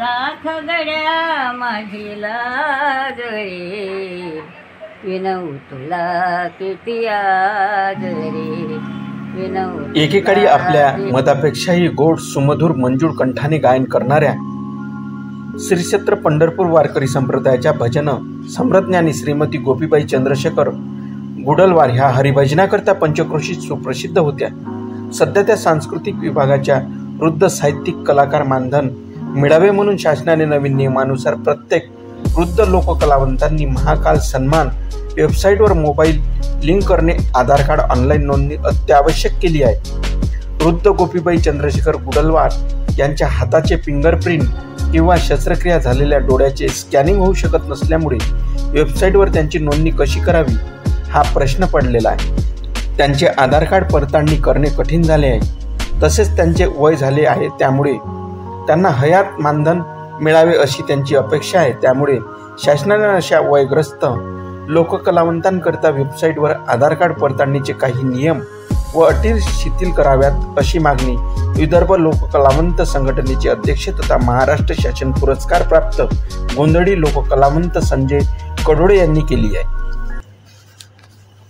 राख गड्या माझी लाज रे, विनवू तुला किती आज रे, विनवू. एकेकाळी आपल्या मतापेक्षाही गोड सुमधुर मंजूळ कंठाने गायन करणाऱ्या श्री क्षेत्र पंढरपूर वारकरी संप्रदायाच्या भजन सम्राज्ञानी श्रीमती गोपीबाई चंद्रशेखर गुडलवार ह्या हरिभजनाकरता पंचक्रोशीत सुप्रसिद्ध होत्या. सध्या त्या सांस्कृतिक विभागाच्या वृद्ध साहित्यिक कलाकार मानधन मिळावे म्हणून शासनाने नवीन नियमानुसार प्रत्येक वृद्ध लोककलावंतांनी महाकाल सन्मान वेबसाईटवर मोबाईल लिंक करणे, आधार कार्ड ऑनलाईन नोंदणी अत्यावश्यक केली आहे. वृद्ध गोपीबाई चंद्रशेखर गुडलवार यांच्या हाताचे फिंगरप्रिंट किंवा शस्त्रक्रिया झालेल्या डोळ्याचे स्कॅनिंग होऊ शकत नसल्यामुळे वेबसाईटवर त्यांची नोंदणी कशी करावी हा प्रश्न पडलेला आहे. त्यांचे आधार कार्ड पडताळणी करणे कठीण झाले आहे. तसेच त्यांचे वय झाले आहे, त्यामुळे त्यांना हयात मानधन मिळावे अशी त्यांची अपेक्षा आहे. त्यामुळे शासनाने अशा वयग्रस्त लोककलावंतांकरता वेबसाईटवर आधार कार्ड पडताळणीचे काही नियम व अटी शिथिल कराव्यात अशी मागणी विदर्भ लोककलावंत संघटनेचे अध्यक्ष तथा महाराष्ट्र शासन पुरस्कार प्राप्त गोंधळी लोककलावंत संजय कडोळे यांनी केली आहे.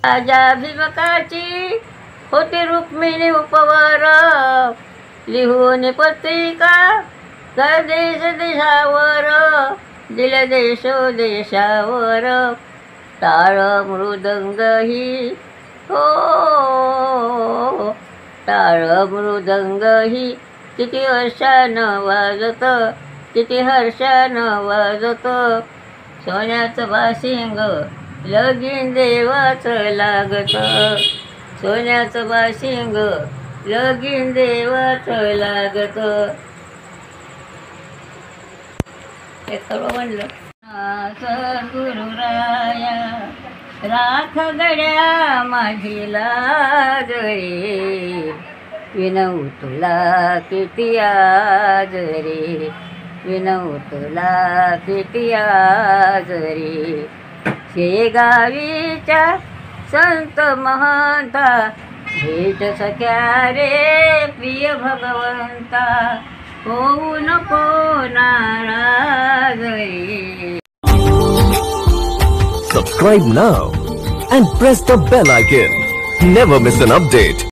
राजा भिमकाची होती रुक्मिणी उपवर, लिहून पत्रिका देश देशावर, दिल्या देशावर, टाळ मृदंग ही हो, टाळ मृदंग ही किती हर्षानं वाजत, किती हर्षानं वाजत, सोन्याचं बाशिंग लगीन देवाचं लागत, सोन्याचं बाशिंग लगीन देवाचं लागत. हे सर्व म्हणलं. सद्गुरुराया राख गड्या माझी लाज रे, विनवू तुला किती आज रे, विनवू तुला किती आज रे. शेगावीच्या संत महंता भेट सख्या रे प्रिय भगवंता, होऊ नको नाराज रे. Subscribe now and press the bell icon. Never miss an update.